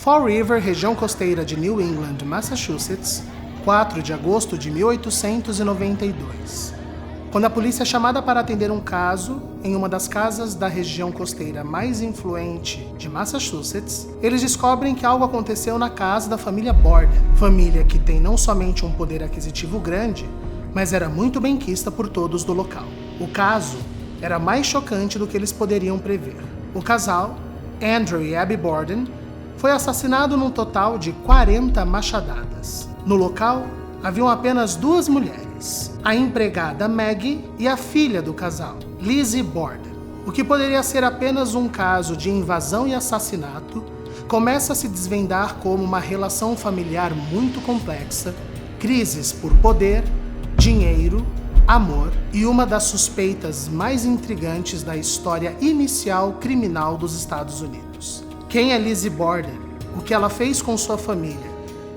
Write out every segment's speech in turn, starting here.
Fall River, região costeira de New England, Massachusetts, 4 de agosto de 1892. Quando a polícia é chamada para atender um caso em uma das casas da região costeira mais influente de Massachusetts, eles descobrem que algo aconteceu na casa da família Borden, família que tem não somente um poder aquisitivo grande, mas era muito benquista por todos do local. O caso era mais chocante do que eles poderiam prever. O casal, Andrew e Abby Borden, foi assassinado num total de 40 machadadas. No local, haviam apenas 2 mulheres, a empregada Maggie e a filha do casal, Lizzie Borden. O que poderia ser apenas um caso de invasão e assassinato começa a se desvendar como uma relação familiar muito complexa, crises por poder, dinheiro, amor e uma das suspeitas mais intrigantes da história inicial criminal dos Estados Unidos. Quem é Lizzie Borden, o que ela fez com sua família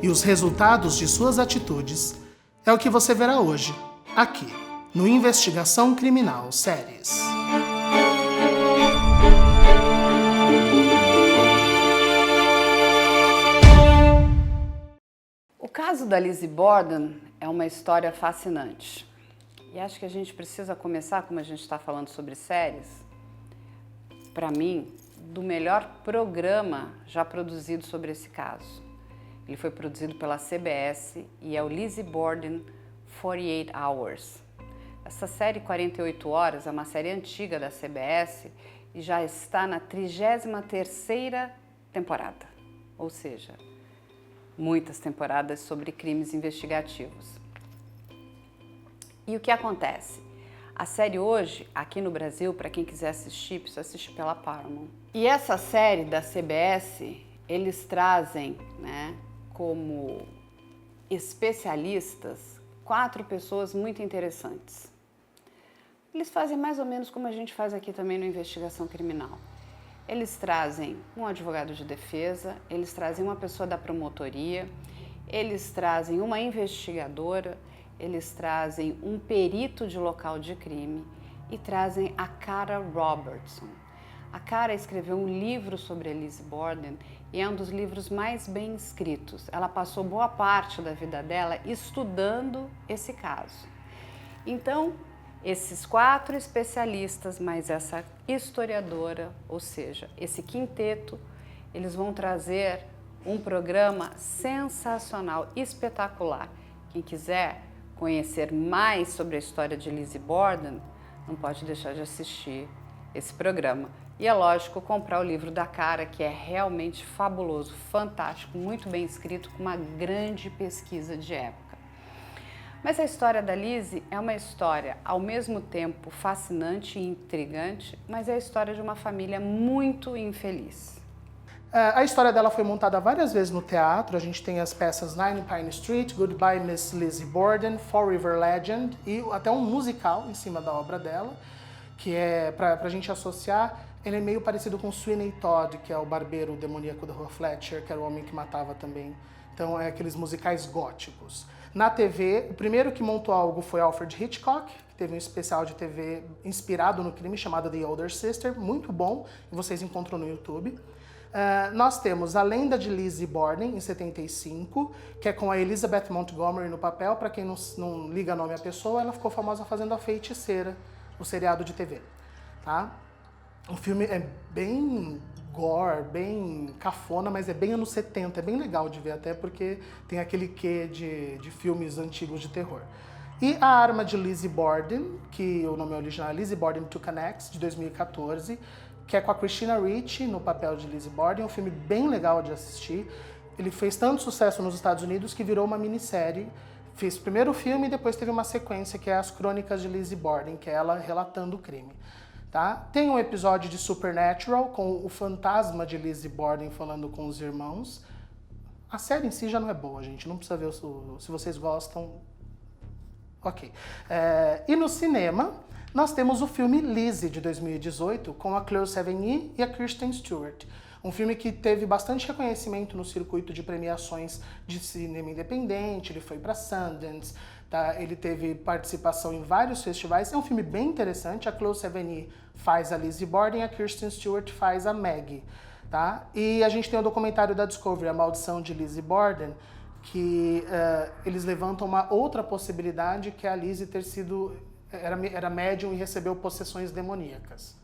e os resultados de suas atitudes é o que você verá hoje, aqui, no Investigação Criminal Séries. O caso da Lizzie Borden é uma história fascinante. E acho que a gente precisa começar, como a gente está falando sobre séries, para mim, do melhor programa já produzido sobre esse caso. Ele foi produzido pela CBS e é o Lizzie Borden 48 Hours. Essa série 48 Horas é uma série antiga da CBS e já está na 33ª temporada, ou seja, muitas temporadas sobre crimes investigativos. E o que acontece? A série hoje, aqui no Brasil, para quem quiser assistir, precisa assistir pela Paramount. E essa série da CBS, eles trazem, como especialistas, 4 pessoas muito interessantes. Eles fazem mais ou menos como a gente faz aqui também no Investigação Criminal. Eles trazem um advogado de defesa, eles trazem uma pessoa da promotoria, eles trazem uma investigadora, eles trazem um perito de local de crime e trazem a Cara Robertson. A Cara escreveu um livro sobre a Lizzie Borden e é um dos livros mais bem escritos. Ela passou boa parte da vida dela estudando esse caso. Então, esses 4 especialistas, mais essa historiadora, ou seja, esse quinteto, eles vão trazer um programa sensacional, espetacular. Quem quiser conhecer mais sobre a história de Lizzie Borden, não pode deixar de assistir esse programa. E é lógico, comprar o livro da Cara, que é realmente fabuloso, fantástico, muito bem escrito, com uma grande pesquisa de época. Mas a história da Lizzie é uma história, ao mesmo tempo, fascinante e intrigante, mas é a história de uma família muito infeliz. A história dela foi montada várias vezes no teatro. A gente tem as peças Nine Pine Street, Goodbye Miss Lizzie Borden, Fall River Legend e até um musical em cima da obra dela, que é, pra gente associar, ele é meio parecido com Sweeney Todd, que é o barbeiro demoníaco da Rua Fletcher, que era o homem que matava também. Então é aqueles musicais góticos. Na TV, o primeiro que montou algo foi Alfred Hitchcock, que teve um especial de TV inspirado no crime chamado The Older Sister, muito bom, e vocês encontram no YouTube. Nós temos A Lenda de Lizzie Borden, em 75, que é com a Elizabeth Montgomery no papel. Para quem não liga nome à pessoa, ela ficou famosa fazendo A Feiticeira, o seriado de TV. Tá? O filme é bem gore, bem cafona, mas é bem anos 70, é bem legal de ver até porque tem aquele quê de filmes antigos de terror. E A Arma de Lizzie Borden, que o nome original é Lizzie Borden Took an Axe, de 2014, que é com a Christina Ricci no papel de Lizzie Borden, é um filme bem legal de assistir. Ele fez tanto sucesso nos Estados Unidos que virou uma minissérie. Fez o primeiro filme e depois teve uma sequência que é As Crônicas de Lizzie Borden, que é ela relatando o crime. Tá? Tem um episódio de Supernatural com o fantasma de Lizzie Borden falando com os irmãos. A série em si já não é boa, gente. Não precisa ver se vocês gostam. Ok. E no cinema, nós temos o filme Lizzie, de 2018, com a Claire Sevigny e a Kristen Stewart. Um filme que teve bastante reconhecimento no circuito de premiações de cinema independente, ele foi para Sundance, tá? Ele teve participação em vários festivais. É um filme bem interessante. A Claire Sevigny faz a Lizzie Borden e a Kristen Stewart faz a Maggie. tá? E a gente tem o documentário da Discovery, A Maldição de Lizzie Borden, que eles levantam uma outra possibilidade, que é a Lizzie ter sido, era médium e recebeu possessões demoníacas.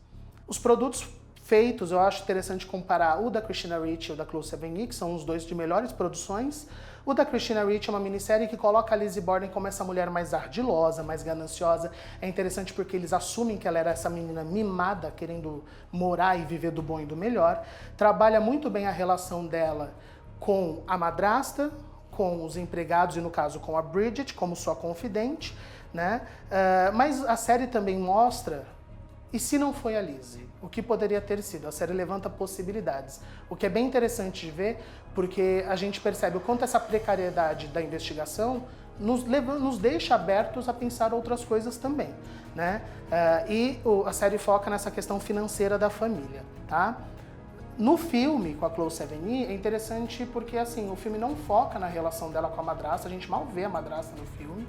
Os produtos feitos, eu acho interessante comparar o da Christina Ricci e o da Chloe Sevigny, que são os dois de melhores produções. O da Christina Ricci é uma minissérie que coloca a Lizzie Borden como essa mulher mais ardilosa, mais gananciosa. É interessante porque eles assumem que ela era essa menina mimada, querendo morar e viver do bom e do melhor. Trabalha muito bem a relação dela com a madrasta, com os empregados e, no caso, com a Bridget, como sua confidente, né? Mas a série também mostra, e se não foi a Lizzie? O que poderia ter sido? A série levanta possibilidades. O que é bem interessante de ver, porque a gente percebe o quanto essa precariedade da investigação nos deixa abertos a pensar outras coisas também, né? A série foca nessa questão financeira da família, tá? No filme, com a Chloe Sevigny, é interessante porque, assim, o filme não foca na relação dela com a madrasta, a gente mal vê a madrasta no filme.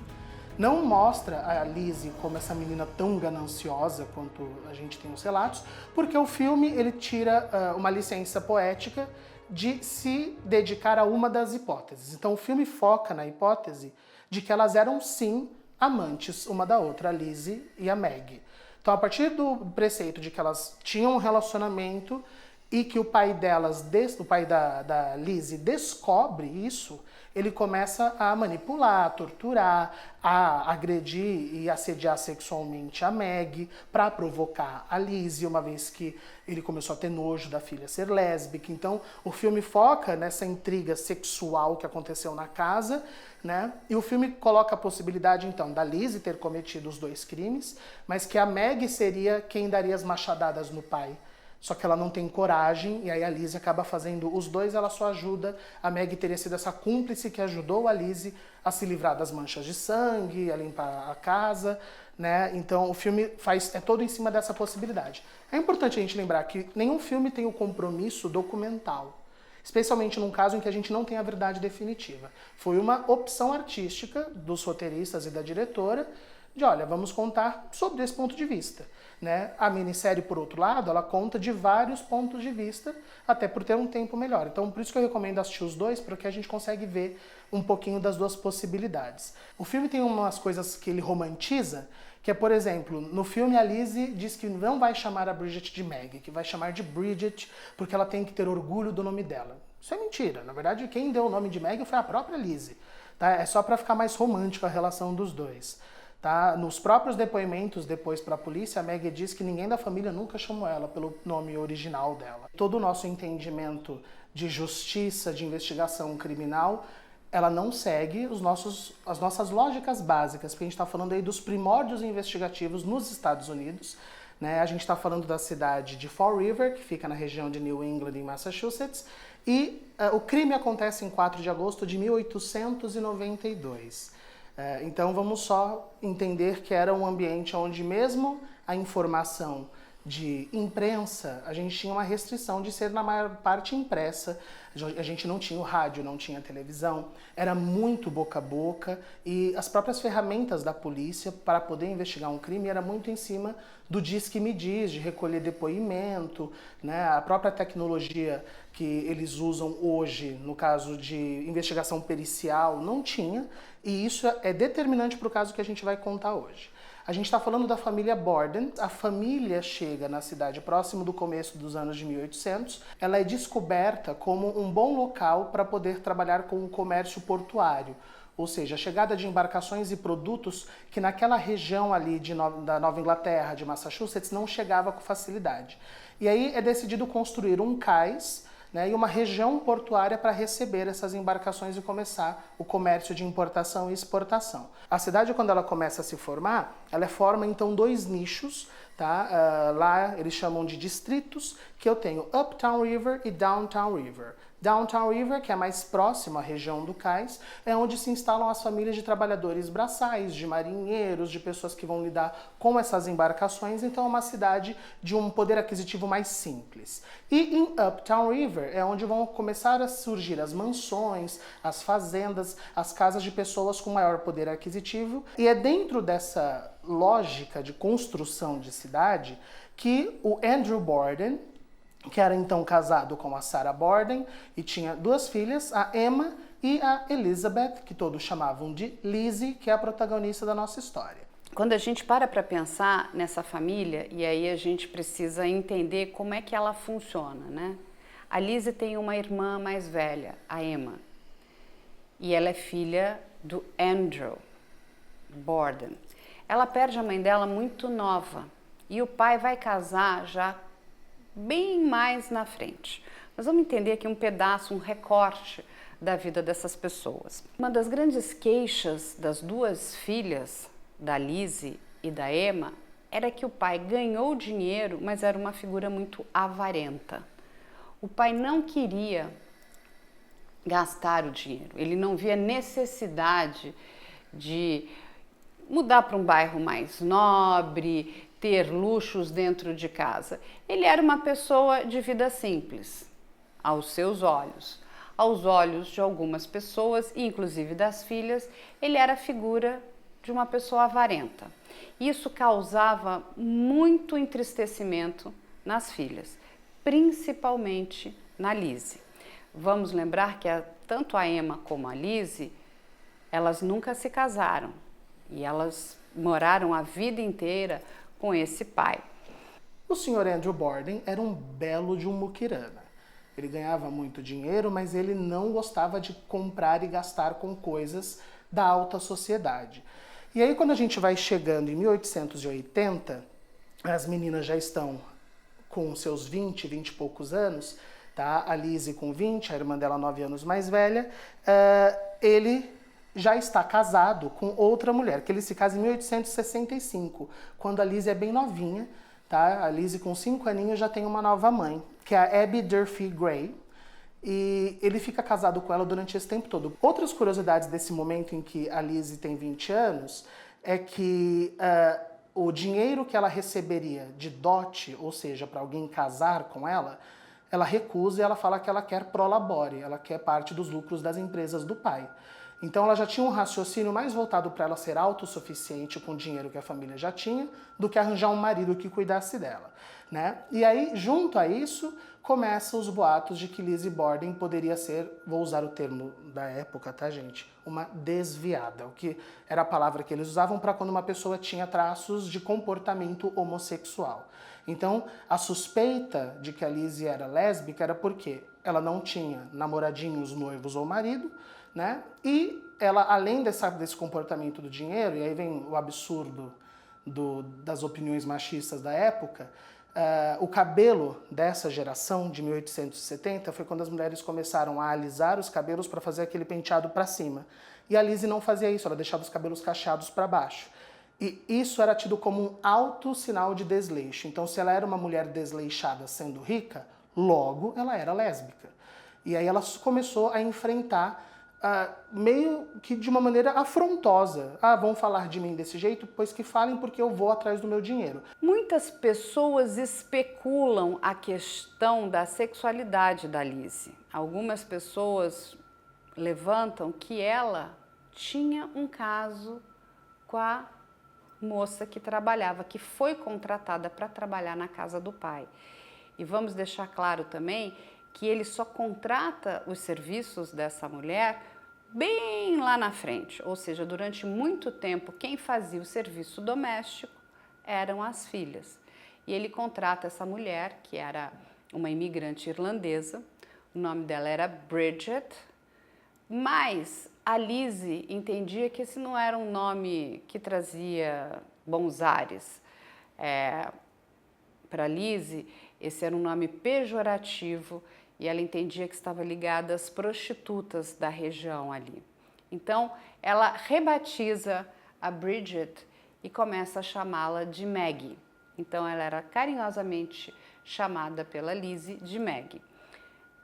Não mostra a Lizzie como essa menina tão gananciosa quanto a gente tem nos relatos, porque o filme ele tira uma licença poética de se dedicar a uma das hipóteses. Então o filme foca na hipótese de que elas eram sim amantes uma da outra, a Lizzie e a Meg. Então a partir do preceito de que elas tinham um relacionamento e que o pai delas, o pai da Lizzie descobre isso, ele começa a manipular, a torturar, a agredir e assediar sexualmente a Meg para provocar a Lizzie, uma vez que ele começou a ter nojo da filha ser lésbica. Então, o filme foca nessa intriga sexual que aconteceu na casa, né? E o filme coloca a possibilidade, então, da Lizzie ter cometido os dois crimes, mas que a Meg seria quem daria as machadadas no pai. Só que ela não tem coragem, e aí a Lizzie acaba fazendo os dois, ela só ajuda. A Meg teria sido essa cúmplice que ajudou a Lizzie a se livrar das manchas de sangue, a limpar a casa, né? Então o filme é todo em cima dessa possibilidade. É importante a gente lembrar que nenhum filme tem o compromisso documental, especialmente num caso em que a gente não tem a verdade definitiva. Foi uma opção artística dos roteiristas e da diretora de, olha, vamos contar sobre esse ponto de vista. Né? A minissérie, por outro lado, ela conta de vários pontos de vista, até por ter um tempo melhor. Então, por isso que eu recomendo assistir os dois, porque a gente consegue ver um pouquinho das duas possibilidades. O filme tem umas coisas que ele romantiza, que é, por exemplo, no filme a Lizzie diz que não vai chamar a Bridget de Meg, que vai chamar de Bridget, porque ela tem que ter orgulho do nome dela. Isso é mentira. Na verdade, quem deu o nome de Meg foi a própria Lizzie. Tá? É só para ficar mais romântico a relação dos dois. Tá? Nos próprios depoimentos depois para a polícia, a Meg diz que ninguém da família nunca chamou ela pelo nome original dela. Todo o nosso entendimento de justiça, de investigação criminal, ela não segue as nossas lógicas básicas, porque a gente está falando aí dos primórdios investigativos nos Estados Unidos. Né? A gente está falando da cidade de Fall River, que fica na região de New England, em Massachusetts, e o crime acontece em 4 de agosto de 1892. Então vamos só entender que era um ambiente onde mesmo a informação de imprensa, a gente tinha uma restrição de ser na maior parte impressa, a gente não tinha o rádio, não tinha televisão, era muito boca a boca e as próprias ferramentas da polícia para poder investigar um crime era muito em cima do diz que me diz, de recolher depoimento, né? A própria tecnologia que eles usam hoje, no caso de investigação pericial, não tinha, e isso é determinante para o caso que a gente vai contar hoje. A gente está falando da família Borden. A família chega na cidade próximo do começo dos anos de 1800. Ela é descoberta como um bom local para poder trabalhar com o comércio portuário. Ou seja, a chegada de embarcações e produtos que naquela região ali da Nova Inglaterra, de Massachusetts, não chegava com facilidade. E aí é decidido construir um cais, né, e uma região portuária para receber essas embarcações e começar o comércio de importação e exportação. A cidade, quando ela começa a se formar, ela forma então 2 nichos, tá? Lá eles chamam de distritos, que eu tenho Uptown River e Downtown River. Downtown River, que é mais próximo à região do cais, é onde se instalam as famílias de trabalhadores braçais, de marinheiros, de pessoas que vão lidar com essas embarcações, então é uma cidade de um poder aquisitivo mais simples. E em Uptown River é onde vão começar a surgir as mansões, as fazendas, as casas de pessoas com maior poder aquisitivo, e é dentro dessa lógica de construção de cidade que o Andrew Borden, que era então casado com a Sarah Borden e tinha duas filhas, a Emma e a Elizabeth, que todos chamavam de Lizzie, que é a protagonista da nossa história. Quando a gente para pensar nessa família, e aí a gente precisa entender como é que ela funciona, né? A Lizzie tem uma irmã mais velha, a Emma, e ela é filha do Andrew Borden. Ela perde a mãe dela muito nova e o pai vai casar já bem mais na frente. Nós vamos entender aqui um pedaço, um recorte da vida dessas pessoas. Uma das grandes queixas das duas filhas, da Lizzie e da Emma, era que o pai ganhou dinheiro, mas era uma figura muito avarenta. O pai não queria gastar o dinheiro, ele não via necessidade de mudar para um bairro mais nobre, ter luxos dentro de casa. Ele era uma pessoa de vida simples, aos seus olhos. Aos olhos de algumas pessoas, inclusive das filhas, ele era a figura de uma pessoa avarenta. Isso causava muito entristecimento nas filhas, principalmente na Lizzie. Vamos lembrar que tanto a Emma como a Lizzie, elas nunca se casaram e elas moraram a vida inteira com esse pai. O Sr. Andrew Borden era um belo de um muquirana. Ele ganhava muito dinheiro, mas ele não gostava de comprar e gastar com coisas da alta sociedade. E aí, quando a gente vai chegando em 1880, as meninas já estão com seus 20 e poucos anos, tá? A Lizzie com 20, a irmã dela 9 anos mais velha, ele já está casado com outra mulher, que ele se casa em 1865, quando a Lizzie é bem novinha, tá? A Lizzie com 5 aninhos já tem uma nova mãe, que é a Abby Durfee Gray, e ele fica casado com ela durante esse tempo todo. Outras curiosidades desse momento em que a Lizzie tem 20 anos é que o dinheiro que ela receberia de dote, ou seja, para alguém casar com ela recusa e ela fala que ela quer pro labore, ela quer parte dos lucros das empresas do pai. Então ela já tinha um raciocínio mais voltado para ela ser autossuficiente com o dinheiro que a família já tinha, do que arranjar um marido que cuidasse dela, né? E aí, junto a isso, começam os boatos de que Lizzie Borden poderia ser, vou usar o termo da época, tá, gente? Uma desviada, o que era a palavra que eles usavam para quando uma pessoa tinha traços de comportamento homossexual. Então, a suspeita de que a Lizzie era lésbica era porque ela não tinha namoradinhos, noivos ou marido, né? E ela, além desse comportamento do dinheiro, e aí vem o absurdo das opiniões machistas da época, o cabelo dessa geração, de 1870, foi quando as mulheres começaram a alisar os cabelos para fazer aquele penteado para cima. E a Lizzie não fazia isso, ela deixava os cabelos cacheados para baixo. E isso era tido como um alto sinal de desleixo. Então, se ela era uma mulher desleixada sendo rica, logo ela era lésbica. E aí ela começou a enfrentar meio que de uma maneira afrontosa. Vão falar de mim desse jeito? Pois que falem, porque eu vou atrás do meu dinheiro. Muitas pessoas especulam a questão da sexualidade da Lizzie. Algumas pessoas levantam que ela tinha um caso com a moça que trabalhava, que foi contratada para trabalhar na casa do pai. E vamos deixar claro também que ele só contrata os serviços dessa mulher bem lá na frente, ou seja, durante muito tempo quem fazia o serviço doméstico eram as filhas. E ele contrata essa mulher, que era uma imigrante irlandesa, o nome dela era Bridget, mas a Lizzie entendia que esse não era um nome que trazia bons ares. Para Lizzie, esse era um nome pejorativo e ela entendia que estava ligada às prostitutas da região ali. Então, ela rebatiza a Bridget e começa a chamá-la de Maggie. Então, ela era carinhosamente chamada pela Lizzie de Maggie.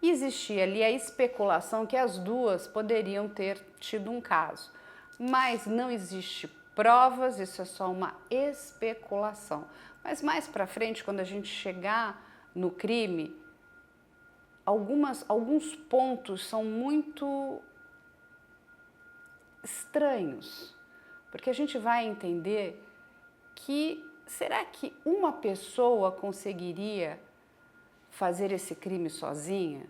E existia ali a especulação que as duas poderiam ter tido um caso, mas não existe provas, isso é só uma especulação. Mas mais para frente, quando a gente chegar no crime, alguns pontos são muito estranhos, porque a gente vai entender que será que uma pessoa conseguiria fazer esse crime sozinha?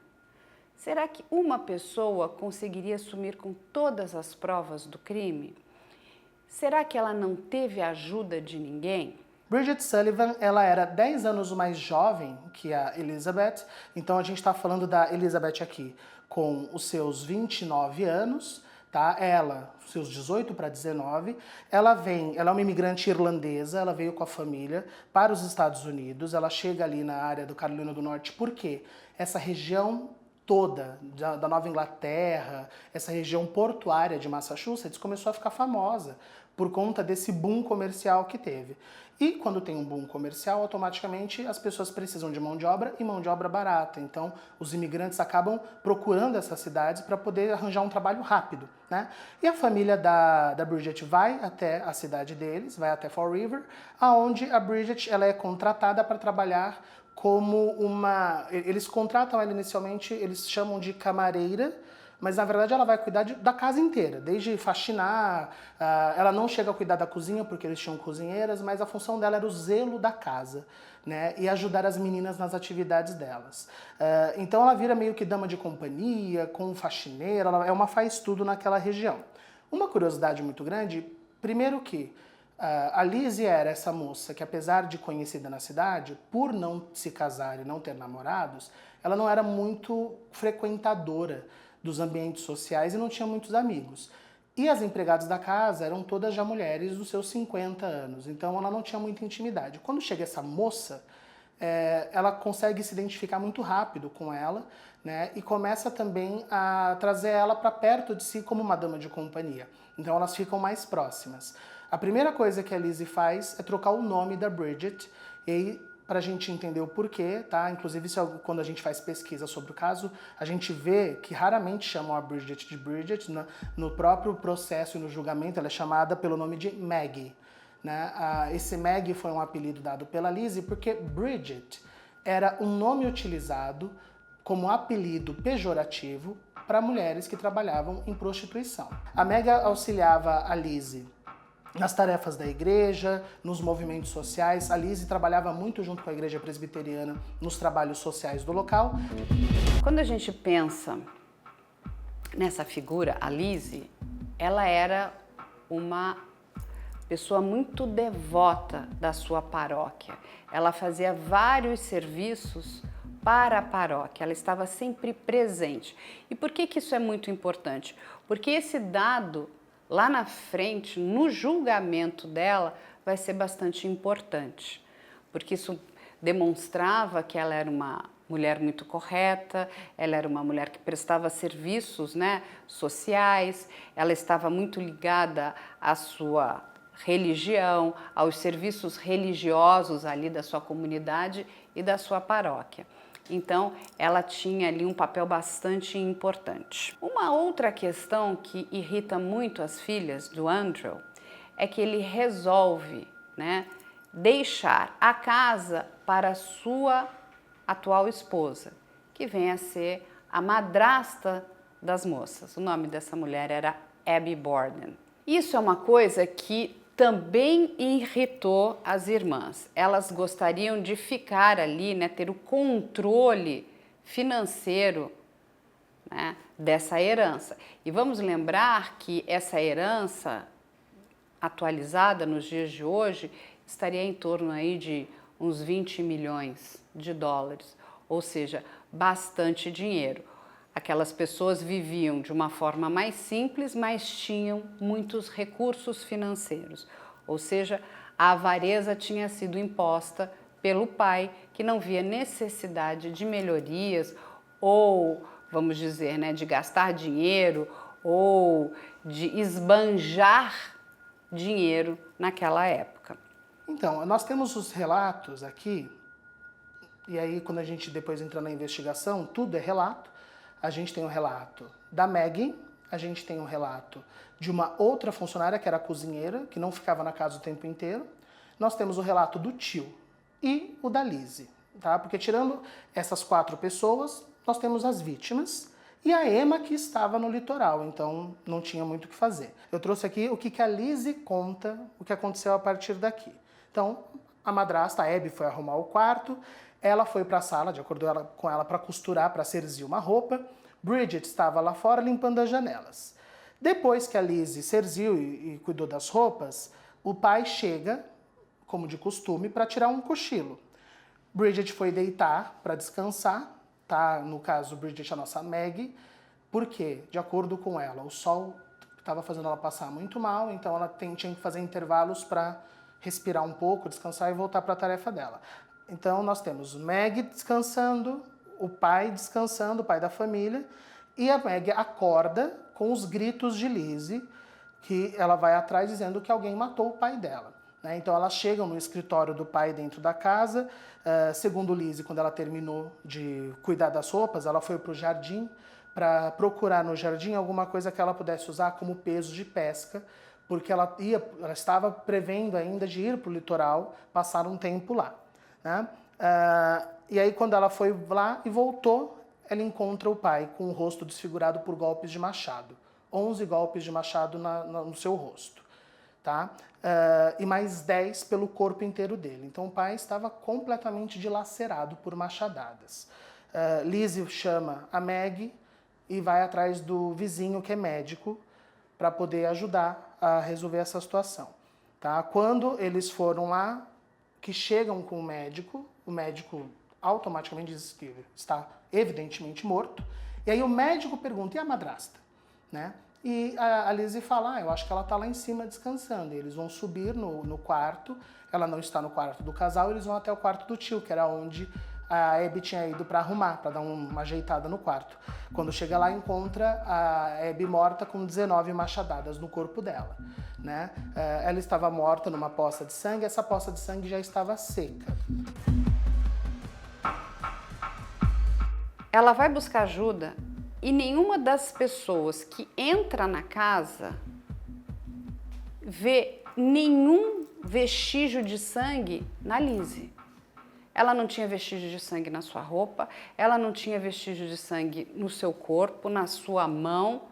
Será que uma pessoa conseguiria assumir com todas as provas do crime? Será que ela não teve ajuda de ninguém? Bridget Sullivan, ela era 10 anos mais jovem que a Elizabeth, então a gente está falando da Elizabeth aqui com os seus 29 anos, tá? Ela, seus 18 para 19, ela é uma imigrante irlandesa, ela veio com a família para os Estados Unidos, ela chega ali na área do Carolina do Norte, porque essa região toda da Nova Inglaterra, essa região portuária de Massachusetts começou a ficar famosa por conta desse boom comercial que teve. E quando tem um boom comercial, automaticamente as pessoas precisam de mão de obra e mão de obra barata. Então, os imigrantes acabam procurando essas cidades para poder arranjar um trabalho rápido, né? E a família da Bridget vai até a cidade deles, vai até Fall River, aonde a Bridget ela é contratada para trabalhar como eles contratam ela inicialmente, eles chamam de camareira, mas na verdade ela vai cuidar da casa inteira, desde faxinar, ela não chega a cuidar da cozinha porque eles tinham cozinheiras, mas a função dela era o zelo da casa, né, e ajudar as meninas nas atividades delas. Então ela vira meio que dama de companhia, com faxineira, ela é uma faz-tudo naquela região. Uma curiosidade muito grande, primeiro que a Lizzie era essa moça que, apesar de conhecida na cidade, por não se casar e não ter namorados, ela não era muito frequentadora dos ambientes sociais e não tinha muitos amigos. E as empregadas da casa eram todas já mulheres dos seus 50 anos, então ela não tinha muita intimidade. Quando chega essa moça, ela consegue se identificar muito rápido com ela, né, e começa também a trazer ela para perto de si como uma dama de companhia. Então elas ficam mais próximas. A primeira coisa que a Lizzie faz é trocar o nome da Bridget, e aí, para a gente entender o porquê, tá? Inclusive, quando a gente faz pesquisa sobre o caso, a gente vê que raramente chamam a Bridget de Bridget. No próprio processo e no julgamento, ela é chamada pelo nome de Maggie, né? Esse Maggie foi um apelido dado pela Lizzie porque Bridget era um nome utilizado como apelido pejorativo para mulheres que trabalhavam em prostituição. A Maggie auxiliava a Lizzie nas tarefas da igreja, nos movimentos sociais. A Lizzie trabalhava muito junto com a igreja presbiteriana nos trabalhos sociais do local. Quando a gente pensa nessa figura, a Lizzie, ela era uma pessoa muito devota da sua paróquia. Ela fazia vários serviços para a paróquia, ela estava sempre presente. E por que isso é muito importante? Porque esse dado lá na frente, no julgamento dela, vai ser bastante importante, porque isso demonstrava que ela era uma mulher muito correta, ela era uma mulher que prestava serviços, né, sociais, ela estava muito ligada à sua religião, aos serviços religiosos ali da sua comunidade e da sua paróquia. Então, ela tinha ali um papel bastante importante. Uma outra questão que irrita muito as filhas do Andrew é que ele resolve, né, deixar a casa para a sua atual esposa, que vem a ser a madrasta das moças. O nome dessa mulher era Abby Borden. Isso é uma coisa que também irritou as irmãs. Elas gostariam de ficar ali, né, ter o controle financeiro, né, dessa herança. E vamos lembrar que essa herança atualizada nos dias de hoje estaria em torno aí de uns 20 milhões de dólares, ou seja, bastante dinheiro. Aquelas pessoas viviam de uma forma mais simples, mas tinham muitos recursos financeiros. Ou seja, a avareza tinha sido imposta pelo pai, que não via necessidade de melhorias ou, vamos dizer, né, de gastar dinheiro ou de esbanjar dinheiro naquela época. Então, nós temos os relatos aqui, e aí quando a gente depois entra na investigação, tudo é relato. A gente tem o relato da Maggie, a gente tem o relato de uma outra funcionária, que era a cozinheira, que não ficava na casa o tempo inteiro. Nós temos o relato do tio e o da Lizzie, tá? Porque tirando essas 4 pessoas, nós temos as vítimas e a Emma, que estava no litoral, então não tinha muito o que fazer. Eu trouxe aqui o que a Lizzie conta, o que aconteceu a partir daqui. Então, a madrasta, a Abby, foi arrumar o quarto, Ela foi para a sala, de acordo com ela, para costurar, para cerzir uma roupa. Bridget estava lá fora limpando as janelas. Depois que a Lizzie cerziu e cuidou das roupas, o pai chega, como de costume, para tirar um cochilo. Bridget foi deitar para descansar, tá? No caso, Bridget é a nossa Maggie, porque, de acordo com ela, o sol estava fazendo ela passar muito mal, então ela tinha que fazer intervalos para respirar um pouco, descansar e voltar para a tarefa dela. Então nós temos Maggie descansando, o pai descansando, o pai da família, e a Maggie acorda com os gritos de Lizzie, que ela vai atrás dizendo que alguém matou o pai dela. Então elas chegam no escritório do pai dentro da casa. Segundo Lizzie, quando ela terminou de cuidar das roupas, ela foi para o jardim para procurar no jardim alguma coisa que ela pudesse usar como peso de pesca, porque ela estava prevendo ainda de ir para o litoral, passar um tempo lá. Né? E aí quando ela foi lá e voltou, ela encontra o pai com o rosto desfigurado por golpes de machado. 11 golpes de machado no seu rosto. Tá? E mais 10 pelo corpo inteiro dele. Então o pai estava completamente dilacerado por machadadas. Lizzie chama a Maggie e vai atrás do vizinho que é médico para poder ajudar a resolver essa situação. Tá? Quando eles foram lá, que chegam com o médico automaticamente diz que está evidentemente morto, e aí o médico pergunta, e a madrasta? Né? E a Lizzie fala, eu acho que ela está lá em cima descansando. E eles vão subir no quarto, ela não está no quarto do casal, eles vão até o quarto do tio, que era onde a Abby tinha ido para arrumar, para dar uma ajeitada no quarto. Quando chega lá, encontra a Abby morta com 19 machadadas no corpo dela. Né? Ela estava morta numa poça de sangue, essa poça de sangue já estava seca. Ela vai buscar ajuda e nenhuma das pessoas que entra na casa vê nenhum vestígio de sangue na Lizzie. Ela não tinha vestígio de sangue na sua roupa, ela não tinha vestígio de sangue no seu corpo, na sua mão,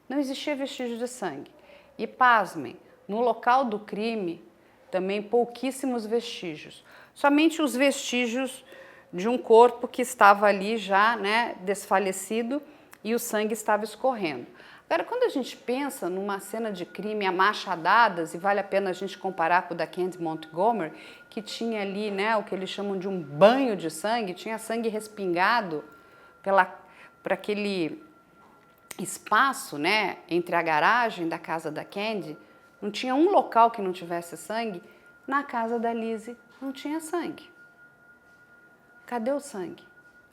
não existia vestígio de sangue. E pasmem, no local do crime também pouquíssimos vestígios, somente os vestígios de um corpo que estava ali já, né, desfalecido e o sangue estava escorrendo. Agora, quando a gente pensa numa cena de crime a machadadas, e vale a pena a gente comparar com o da Candy Montgomery, que tinha ali, né, o que eles chamam de um banho de sangue, tinha sangue respingado por aquele espaço, né, entre a garagem da casa da Candy, não tinha um local que não tivesse sangue. Na casa da Lizzie não tinha sangue. Cadê o sangue?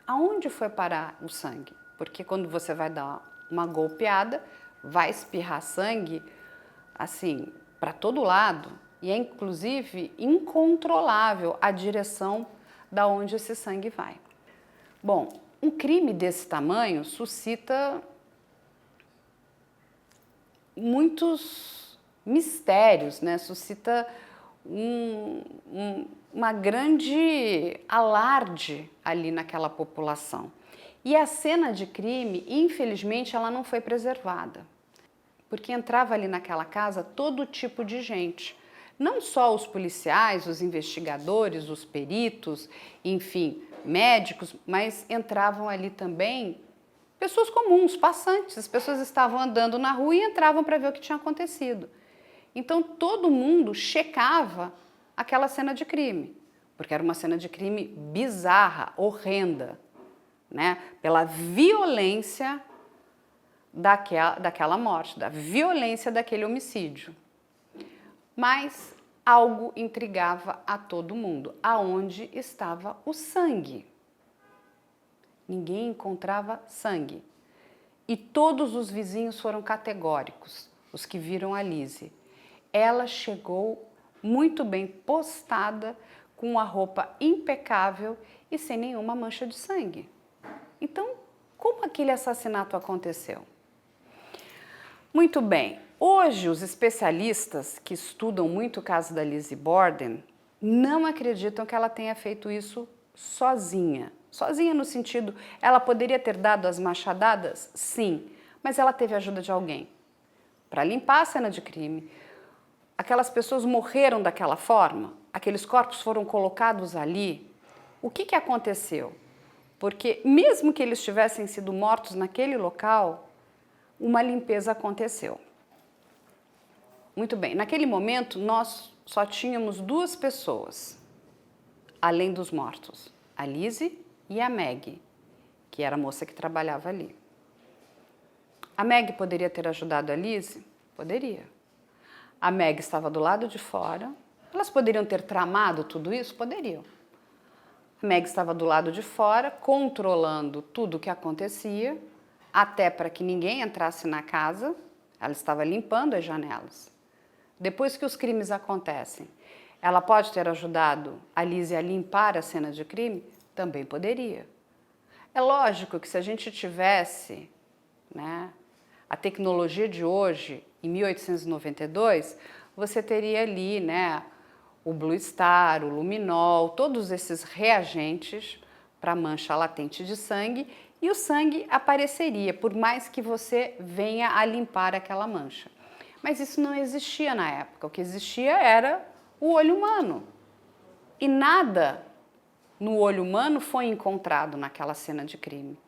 Aonde foi parar o sangue? Porque quando você vai dar uma golpeada, vai espirrar sangue, assim, para todo lado. E é, inclusive, incontrolável a direção da onde esse sangue vai. Bom, um crime desse tamanho suscita muitos mistérios, né? Suscita uma grande alarde ali naquela população. E a cena de crime, infelizmente, ela não foi preservada, porque entrava ali naquela casa todo tipo de gente. Não só os policiais, os investigadores, os peritos, enfim, médicos, mas entravam ali também pessoas comuns, passantes. As pessoas estavam andando na rua e entravam para ver o que tinha acontecido. Então todo mundo checava aquela cena de crime, porque era uma cena de crime bizarra, horrenda, né? Pela violência daquela morte, da violência daquele homicídio. Mas algo intrigava a todo mundo. Aonde estava o sangue? Ninguém encontrava sangue. E todos os vizinhos foram categóricos, os que viram a Lizzie. Ela chegou muito bem postada, com a roupa impecável e sem nenhuma mancha de sangue. Então, como aquele assassinato aconteceu? Muito bem, hoje os especialistas que estudam muito o caso da Lizzie Borden não acreditam que ela tenha feito isso sozinha. Sozinha no sentido, ela poderia ter dado as machadadas? Sim, mas ela teve a ajuda de alguém para limpar a cena de crime. Aquelas pessoas morreram daquela forma, aqueles corpos foram colocados ali O que aconteceu? Porque mesmo que eles tivessem sido mortos naquele local, uma limpeza aconteceu. Muito bem, naquele momento nós só tínhamos 2 pessoas, além dos mortos, a Lizzie e a Maggie, que era a moça que trabalhava ali. A Maggie poderia ter ajudado a Lizzie? Poderia. A Maggie estava do lado de fora. Elas poderiam ter tramado tudo isso? Poderiam. A Maggie estava do lado de fora, controlando tudo o que acontecia, até para que ninguém entrasse na casa. Ela estava limpando as janelas. Depois que os crimes acontecem, ela pode ter ajudado a Lizzie a limpar a cena de crime? Também poderia. É lógico que se a gente tivesse, né, a tecnologia de hoje, em 1892, você teria ali, né, o Blue Star, o luminol, todos esses reagentes para mancha latente de sangue, e o sangue apareceria, por mais que você venha a limpar aquela mancha. Mas isso não existia na época, o que existia era o olho humano. E nada no olho humano foi encontrado naquela cena de crime.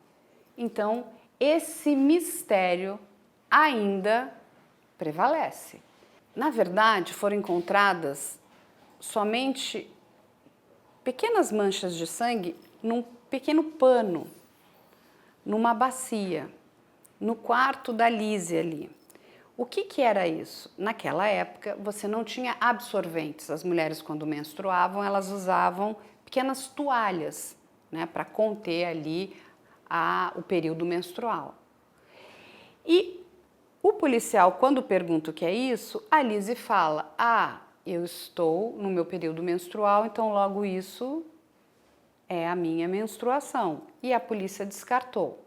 Então, esse mistério ainda prevalece. Na verdade, foram encontradas somente pequenas manchas de sangue num pequeno pano, numa bacia, no quarto da Lizzie ali. O que era isso? Naquela época, você não tinha absorventes. As mulheres, quando menstruavam, elas usavam pequenas toalhas, né, para conter ali o período menstrual. E o policial, quando pergunta o que é isso, a Lizzie fala: eu estou no meu período menstrual, então logo isso é a minha menstruação. E a polícia descartou.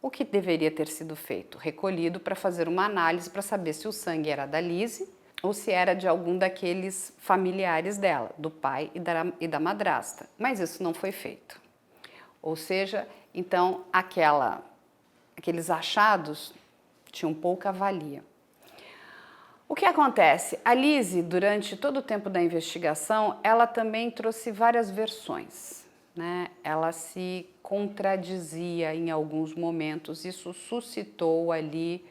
O que deveria ter sido feito? Recolhido para fazer uma análise para saber se o sangue era da Lizzie ou se era de algum daqueles familiares dela, do pai e da madrasta. Mas isso não foi feito. Ou seja, então aqueles achados tinham pouca valia. O que acontece? A Lizzie, durante todo o tempo da investigação, ela também trouxe várias versões, né? Ela se contradizia em alguns momentos. Isso suscitou ali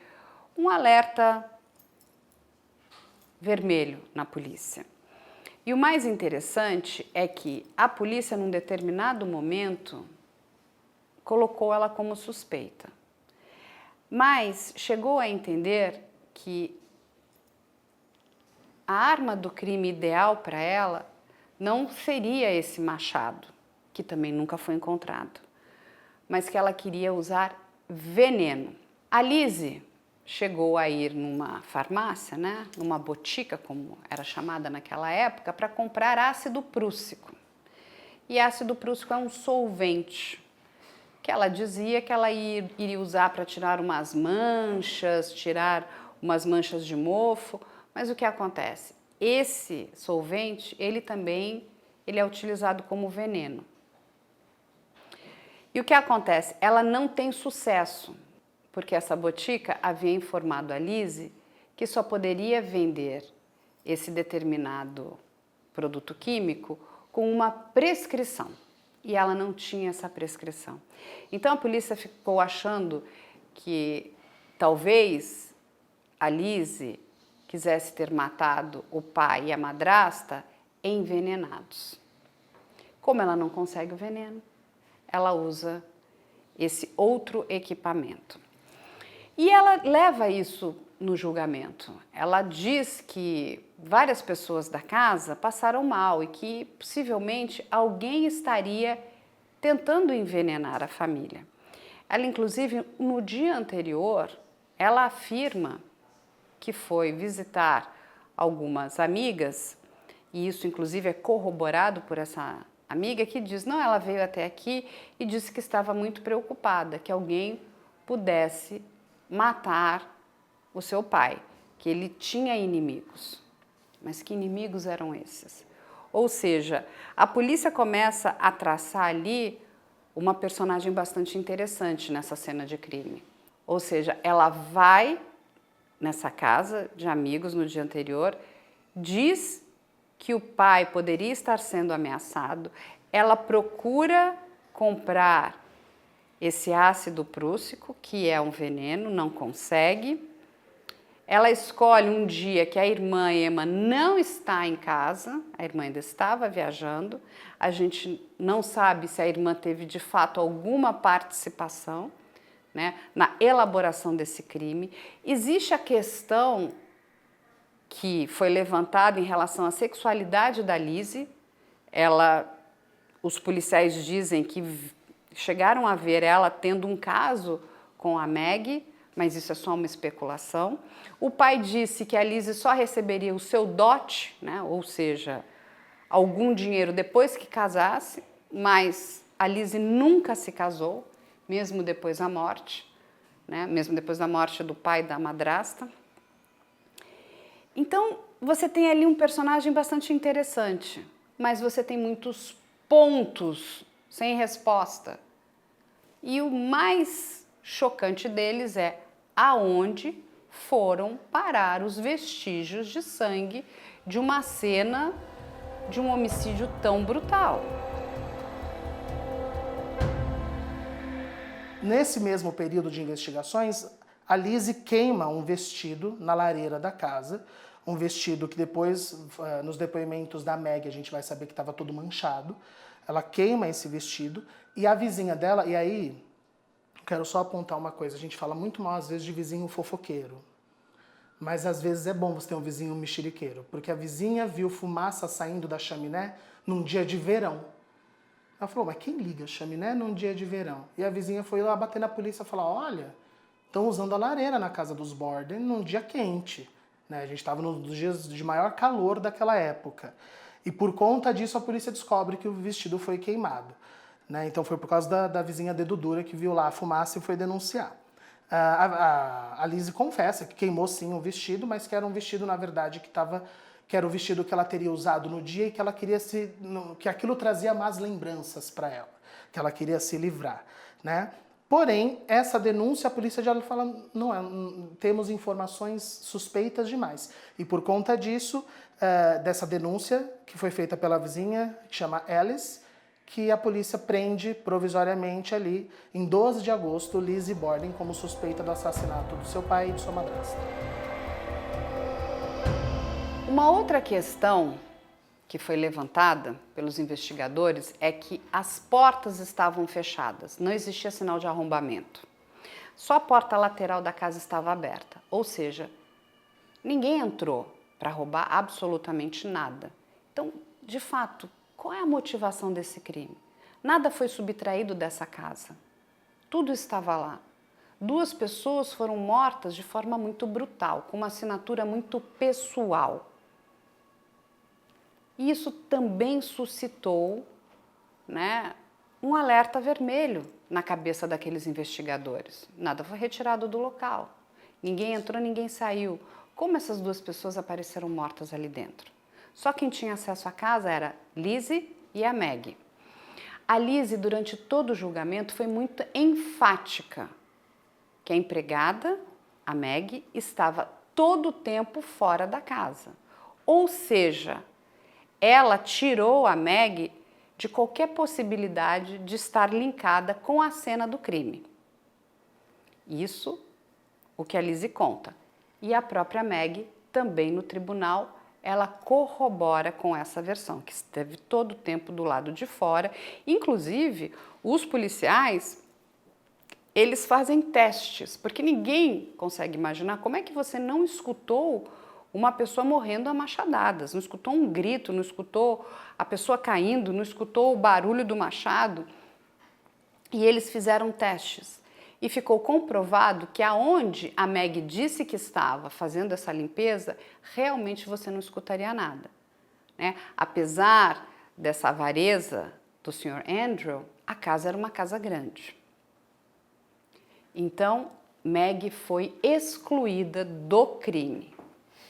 um alerta vermelho na polícia. E o mais interessante é que a polícia, num determinado momento, colocou ela como suspeita. Mas chegou a entender que a arma do crime ideal para ela não seria esse machado, que também nunca foi encontrado, mas que ela queria usar veneno. A Lizzie chegou a ir numa farmácia, né, numa botica, como era chamada naquela época, para comprar ácido prússico. E ácido prússico é um solvente que ela dizia que ela iria usar para tirar umas manchas de mofo. Mas o que acontece? Esse solvente, ele é utilizado como veneno. E o que acontece? Ela não tem sucesso, porque essa botica havia informado a Lizzie que só poderia vender esse determinado produto químico com uma prescrição. E ela não tinha essa prescrição. Então a polícia ficou achando que talvez a Lizzie quisesse ter matado o pai e a madrasta envenenados. Como ela não consegue o veneno, ela usa esse outro equipamento. E ela leva isso no julgamento. Ela diz que várias pessoas da casa passaram mal e que possivelmente alguém estaria tentando envenenar a família. Ela, inclusive, no dia anterior, ela afirma que foi visitar algumas amigas, e isso inclusive é corroborado por essa amiga que diz, não, ela veio até aqui e disse que estava muito preocupada, que alguém pudesse matar o seu pai, que ele tinha inimigos. Mas que inimigos eram esses? Ou seja, a polícia começa a traçar ali uma personagem bastante interessante nessa cena de crime. Ou seja, ela vai nessa casa de amigos no dia anterior, diz que o pai poderia estar sendo ameaçado, ela procura comprar esse ácido prússico, que é um veneno, não consegue. Ela escolhe um dia que a irmã Emma não está em casa, a irmã ainda estava viajando, a gente não sabe se a irmã teve de fato alguma participação, né, na elaboração desse crime. Existe a questão que foi levantada em relação à sexualidade da Lizzie. Os policiais dizem que chegaram a ver ela tendo um caso com a Maggie, mas isso é só uma especulação. O pai disse que a Lizzie só receberia o seu dote, né, ou seja, algum dinheiro depois que casasse, mas a Lizzie nunca se casou, mesmo depois da morte, né, mesmo depois da morte do pai e da madrasta. Então, você tem ali um personagem bastante interessante, mas você tem muitos pontos sem resposta. E o mais chocante deles é aonde foram parar os vestígios de sangue de uma cena de um homicídio tão brutal. Nesse mesmo período de investigações, a Lizzie queima um vestido na lareira da casa, um vestido que depois, nos depoimentos da Maggie, a gente vai saber que estava todo manchado. Ela queima esse vestido e a vizinha dela, e aí, quero só apontar uma coisa, a gente fala muito mal às vezes de vizinho fofoqueiro, mas às vezes é bom você ter um vizinho mexeriqueiro, porque a vizinha viu fumaça saindo da chaminé num dia de verão. Ela falou, mas quem liga chaminé num dia de verão? E a vizinha foi lá bater na polícia e falar, olha, estão usando a lareira na casa dos Borden num dia quente. Né? A gente estava nos dias de maior calor daquela época. E por conta disso a polícia descobre que o vestido foi queimado. Né? Então foi por causa da vizinha dedo dura que viu lá a fumaça e foi denunciar. A Lizzie confessa que queimou sim o vestido, mas que era um vestido, na verdade, que era o vestido que ela teria usado no dia e que ela queria que aquilo trazia más lembranças para ela, que ela queria se livrar, né? Porém, essa denúncia, a polícia já fala, temos informações suspeitas demais. E por conta disso, dessa denúncia, que foi feita pela vizinha, que chama Alice, que a polícia prende provisoriamente ali, em 12 de agosto, Lizzie Borden como suspeita do assassinato do seu pai e de sua madrasta. Uma outra questão que foi levantada pelos investigadores é que as portas estavam fechadas, não existia sinal de arrombamento. Só a porta lateral da casa estava aberta, ou seja, ninguém entrou para roubar absolutamente nada. Então, de fato, qual é a motivação desse crime? Nada foi subtraído dessa casa. Tudo estava lá. 2 pessoas foram mortas de forma muito brutal, com uma assinatura muito pessoal. E isso também suscitou, né, um alerta vermelho na cabeça daqueles investigadores. Nada foi retirado do local. Ninguém entrou, ninguém saiu. Como essas 2 pessoas apareceram mortas ali dentro? Só quem tinha acesso à casa era Lizzie e a Maggie. A Lizzie, durante todo o julgamento, foi muito enfática que a empregada, a Maggie, estava todo o tempo fora da casa. Ou seja, ela tirou a Maggie de qualquer possibilidade de estar linkada com a cena do crime. Isso o que a Lizzie conta. E a própria Maggie, também no tribunal, ela corrobora com essa versão, que esteve todo o tempo do lado de fora. Inclusive, os policiais, eles fazem testes, porque ninguém consegue imaginar como é que você não escutou uma pessoa morrendo a machadadas, não escutou um grito, não escutou a pessoa caindo, não escutou o barulho do machado. E eles fizeram testes. E ficou comprovado que aonde a Maggie disse que estava fazendo essa limpeza, realmente você não escutaria nada. Né? Apesar dessa avareza do Sr. Andrew, a casa era uma casa grande. Então, Maggie foi excluída do crime.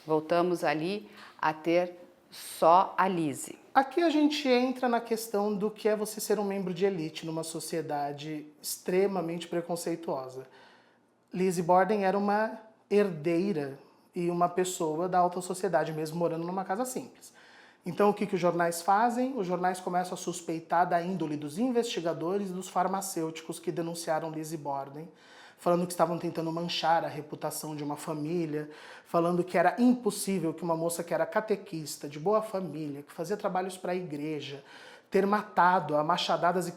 Voltamos ali a ter só a Lizzie. Aqui a gente entra na questão do que é você ser um membro de elite numa sociedade extremamente preconceituosa. Lizzie Borden era uma herdeira e uma pessoa da alta sociedade, mesmo morando numa casa simples. Então, o que os jornais fazem? Os jornais começam a suspeitar da índole dos investigadores e dos farmacêuticos que denunciaram Lizzie Borden, falando que estavam tentando manchar a reputação de uma família, falando que era impossível que uma moça que era catequista, de boa família, que fazia trabalhos para a igreja, ter matado a machadadas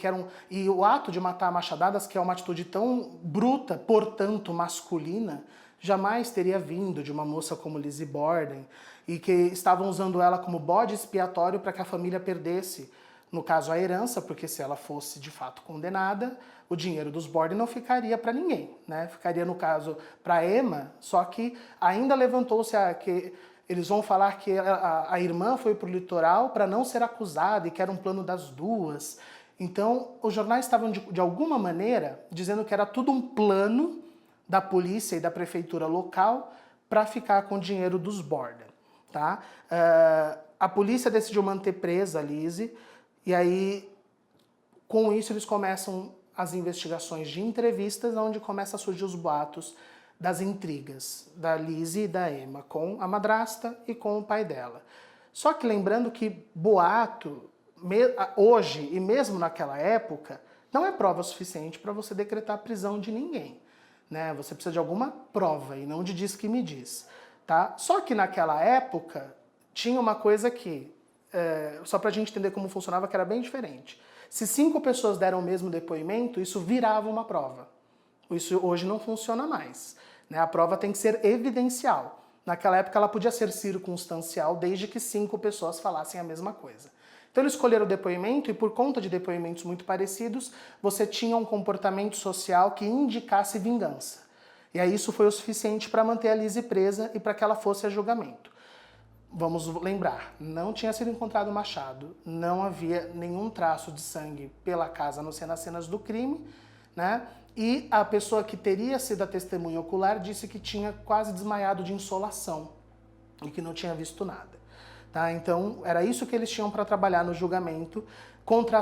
e o ato de matar a machadadas, que é uma atitude tão bruta, portanto masculina, jamais teria vindo de uma moça como Lizzie Borden, e que estavam usando ela como bode expiatório para que a família perdesse, no caso, a herança, porque se ela fosse de fato condenada, o dinheiro dos Borden não ficaria para ninguém, né? Ficaria, no caso, para Emma, só que ainda levantou-se que eles vão falar que a irmã foi para o litoral para não ser acusada e que era um plano das duas. Então, os jornais estavam, de alguma maneira, dizendo que era tudo um plano da polícia e da prefeitura local para ficar com o dinheiro dos Borden. Tá? A polícia decidiu manter presa a Lizzie, e aí, com isso, eles começam as investigações de entrevistas, onde começam a surgir os boatos das intrigas da Lizzie e da Emma, com a madrasta e com o pai dela. Só que lembrando que boato, hoje e mesmo naquela época, não é prova suficiente para você decretar a prisão de ninguém. Né? Você precisa de alguma prova e não de diz que me diz. Tá? Só que naquela época tinha uma coisa que, só para a gente entender como funcionava, que era bem diferente. Se 5 pessoas deram o mesmo depoimento, isso virava uma prova. Isso hoje não funciona mais. Né? A prova tem que ser evidencial. Naquela época ela podia ser circunstancial, desde que 5 pessoas falassem a mesma coisa. Então eles escolheram o depoimento e, por conta de depoimentos muito parecidos, você tinha um comportamento social que indicasse vingança. E aí isso foi o suficiente para manter a Lizzie presa e para que ela fosse a julgamento. Vamos lembrar, não tinha sido encontrado o machado, não havia nenhum traço de sangue pela casa, a não ser nas cenas do crime, né? E a pessoa que teria sido a testemunha ocular disse que tinha quase desmaiado de insolação e que não tinha visto nada. Tá? Então, era isso que eles tinham para trabalhar no julgamento.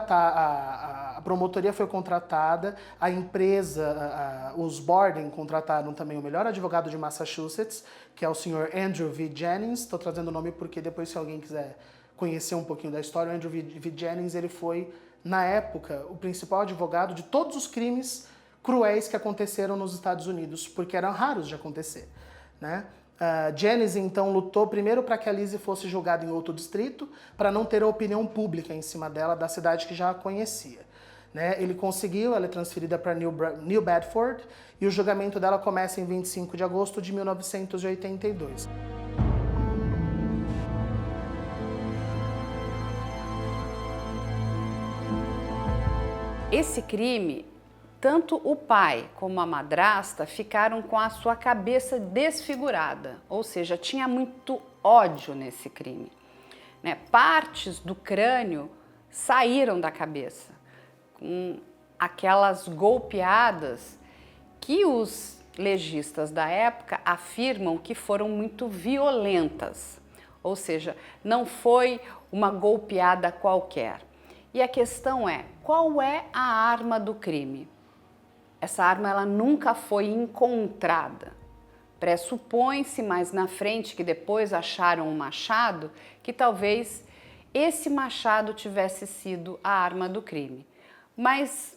A promotoria foi contratada, a empresa, os Borden contrataram também o melhor advogado de Massachusetts, que é o senhor Andrew V. Jennings. Estou trazendo o nome porque depois, se alguém quiser conhecer um pouquinho da história, o Andrew V. Jennings, ele foi, na época, o principal advogado de todos os crimes cruéis que aconteceram nos Estados Unidos, porque eram raros de acontecer, né? Jennings, então, lutou primeiro para que a Lizzie fosse julgada em outro distrito, para não ter a opinião pública em cima dela, da cidade que já a conhecia. Né? Ele conseguiu, ela é transferida para New Bedford, e o julgamento dela começa em 25 de agosto de 1982. Esse crime, tanto o pai como a madrasta ficaram com a sua cabeça desfigurada, ou seja, tinha muito ódio nesse crime. Né? Partes do crânio saíram da cabeça, com aquelas golpeadas que os legistas da época afirmam que foram muito violentas, ou seja, não foi uma golpeada qualquer. E a questão é, qual é a arma do crime? Essa arma ela nunca foi encontrada. Pressupõe-se mais na frente, que depois acharam um machado, que talvez esse machado tivesse sido a arma do crime. Mas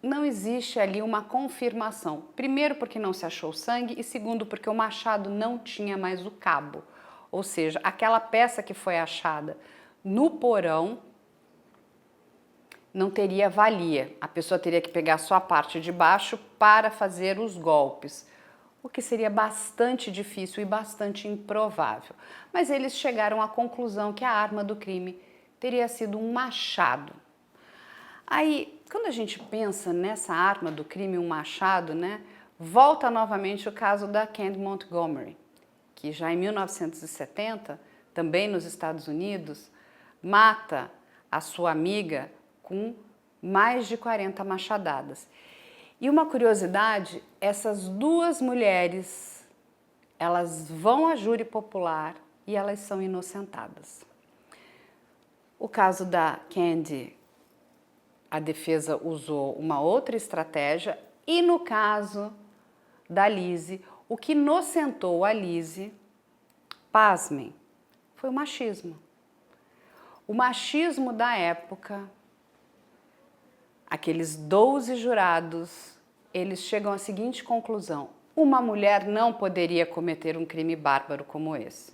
não existe ali uma confirmação. Primeiro porque não se achou sangue e segundo porque o machado não tinha mais o cabo. Ou seja, aquela peça que foi achada no porão não teria valia. A pessoa teria que pegar só a parte de baixo para fazer os golpes, o que seria bastante difícil e bastante improvável. Mas eles chegaram à conclusão que a arma do crime teria sido um machado. Aí, quando a gente pensa nessa arma do crime, um machado, né, volta novamente o caso da Candy Montgomery, que já em 1970, também nos Estados Unidos, mata a sua amiga com mais de 40 machadadas. E uma curiosidade, essas duas mulheres, elas vão à júri popular e elas são inocentadas. O caso da Candy, a defesa usou uma outra estratégia e no caso da Lizzie, o que inocentou a Lizzie, pasmem, foi o machismo. O machismo da época, aqueles 12 jurados, eles chegam à seguinte conclusão: uma mulher não poderia cometer um crime bárbaro como esse.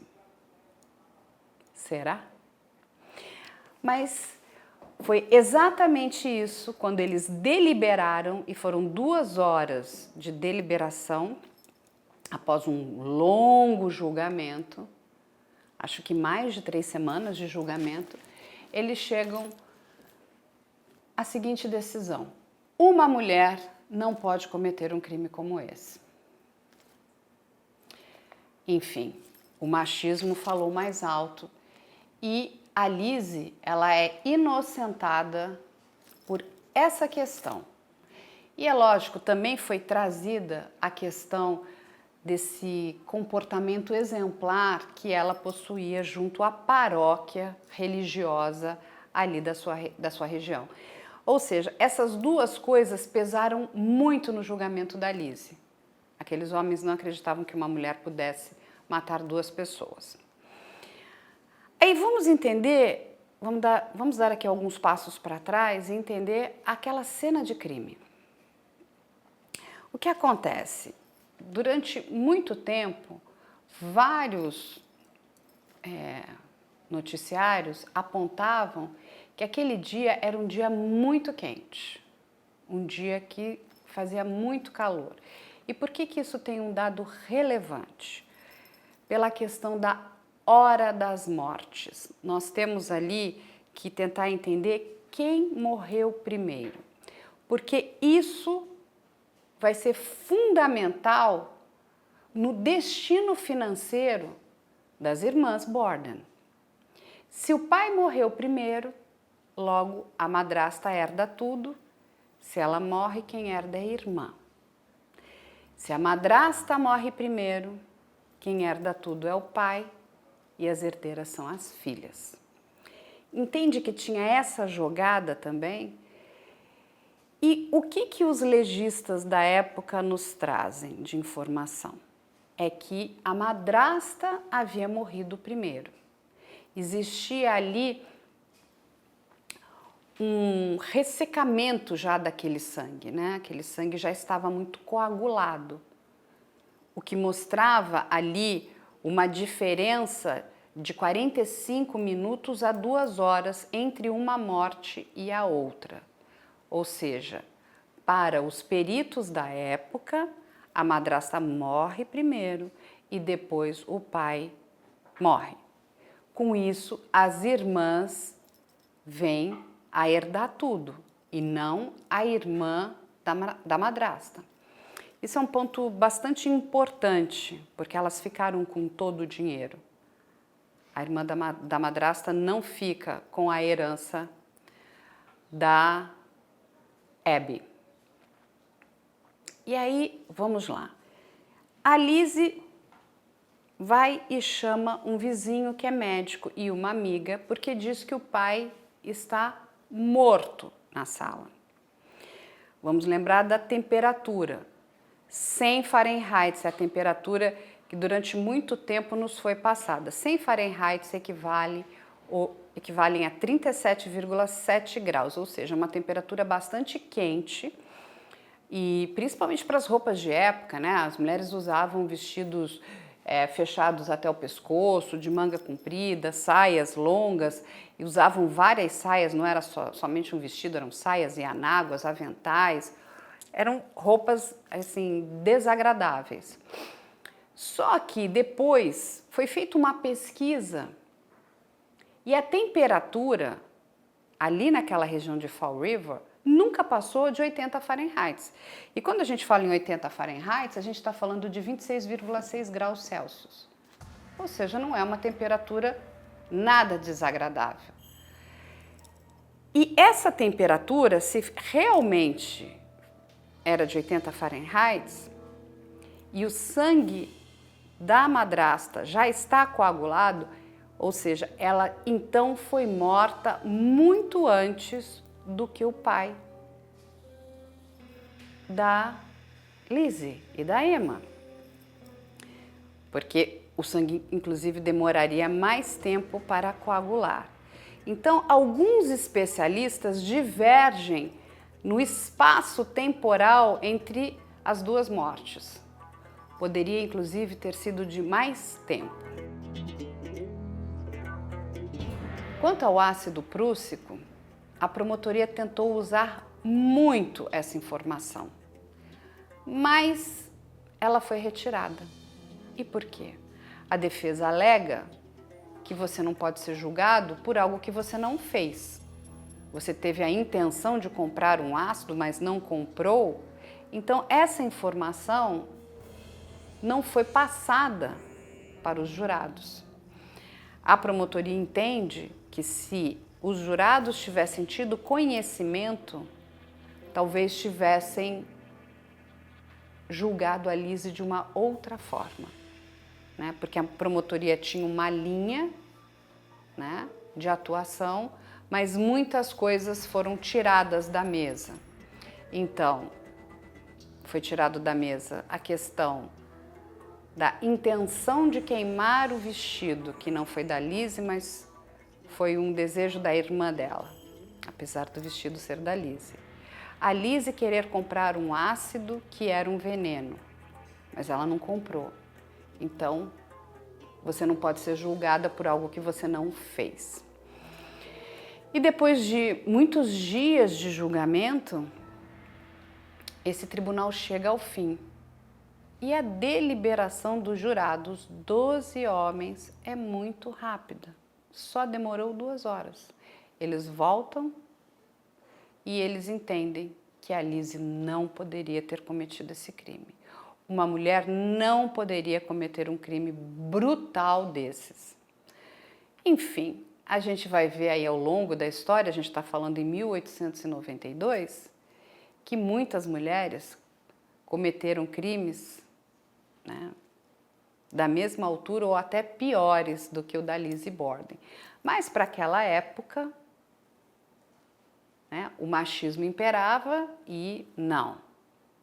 Será? Mas foi exatamente isso quando eles deliberaram, e foram 2 horas de deliberação, após um longo julgamento, acho que mais de 3 semanas de julgamento, eles chegam à seguinte decisão: uma mulher não pode cometer um crime como esse. Enfim, o machismo falou mais alto e a Lizzie, ela é inocentada por essa questão. E é lógico, também foi trazida a questão desse comportamento exemplar que ela possuía junto à paróquia religiosa ali da sua região. Ou seja, essas 2 coisas pesaram muito no julgamento da Lizzie. Aqueles homens não acreditavam que uma mulher pudesse matar 2 pessoas. Aí vamos entender, vamos dar aqui alguns passos para trás e entender aquela cena de crime. O que acontece? Durante muito tempo, vários noticiários apontavam que aquele dia era um dia muito quente, um dia que fazia muito calor. E por que isso tem um dado relevante? Pela questão da hora das mortes. Nós temos ali que tentar entender quem morreu primeiro, porque isso vai ser fundamental no destino financeiro das irmãs Borden. Se o pai morreu primeiro, logo a madrasta herda tudo. Se ela morre, quem herda é a irmã. Se a madrasta morre primeiro, quem herda tudo é o pai e as herdeiras são as filhas. Entende que tinha essa jogada também? E o que os legistas da época nos trazem de informação? É que a madrasta havia morrido primeiro. Existia ali um ressecamento já daquele sangue, né? Aquele sangue já estava muito coagulado, o que mostrava ali uma diferença de 45 minutos a 2 horas entre uma morte e a outra. Ou seja, para os peritos da época, a madrasta morre primeiro e depois o pai morre. Com isso, as irmãs vêm a herdar tudo e não a irmã da madrasta. Isso é um ponto bastante importante, porque elas ficaram com todo o dinheiro. A irmã da madrasta não fica com a herança da Abby. E aí, vamos lá. A Lizzie vai e chama um vizinho que é médico e uma amiga, porque diz que o pai está morto na sala. Vamos lembrar da temperatura. 100 Fahrenheit é a temperatura que durante muito tempo nos foi passada. 100 Fahrenheit equivalem a 37,7 graus, ou seja, uma temperatura bastante quente. E principalmente para as roupas de época, né? As mulheres usavam vestidos fechados até o pescoço, de manga comprida, saias longas, e usavam várias saias, não era somente um vestido, eram saias e anáguas, aventais, eram roupas assim desagradáveis. Só que depois foi feita uma pesquisa e a temperatura ali naquela região de Fall River nunca passou de 80 Fahrenheit. E quando a gente fala em 80 Fahrenheit, a gente está falando de 26,6 graus Celsius. Ou seja, não é uma temperatura nada desagradável. E essa temperatura, se realmente era de 80 Fahrenheit e o sangue da madrasta já está coagulado, ou seja, ela então foi morta muito antes do que o pai da Lizzie e da Emma. Porque o sangue, inclusive, demoraria mais tempo para coagular. Então, alguns especialistas divergem no espaço temporal entre as duas mortes. Poderia, inclusive, ter sido de mais tempo. Quanto ao ácido prússico, a promotoria tentou usar muito essa informação, mas ela foi retirada. E por quê? A defesa alega que você não pode ser julgado por algo que você não fez. Você teve a intenção de comprar um ácido, mas não comprou. Então, essa informação não foi passada para os jurados. A promotoria entende que se os jurados tivessem tido conhecimento, talvez tivessem julgado a Lise de uma outra forma, né? Porque a promotoria tinha uma linha, né, de atuação, mas muitas coisas foram tiradas da mesa. Então, foi tirado da mesa a questão da intenção de queimar o vestido, que não foi da Lise, mas foi um desejo da irmã dela, apesar do vestido ser da Lise. A Lise querer comprar um ácido que era um veneno, mas ela não comprou. Então, você não pode ser julgada por algo que você não fez. E depois de muitos dias de julgamento, esse tribunal chega ao fim. E a deliberação dos jurados, 12 homens, é muito rápida. Só demorou 2 horas. Eles voltam e eles entendem que a Lise não poderia ter cometido esse crime. Uma mulher não poderia cometer um crime brutal desses. Enfim, a gente vai ver aí ao longo da história, a gente está falando em 1892, que muitas mulheres cometeram crimes, né, da mesma altura ou até piores do que o da Lise Borden. Mas para aquela época, né, o machismo imperava e não,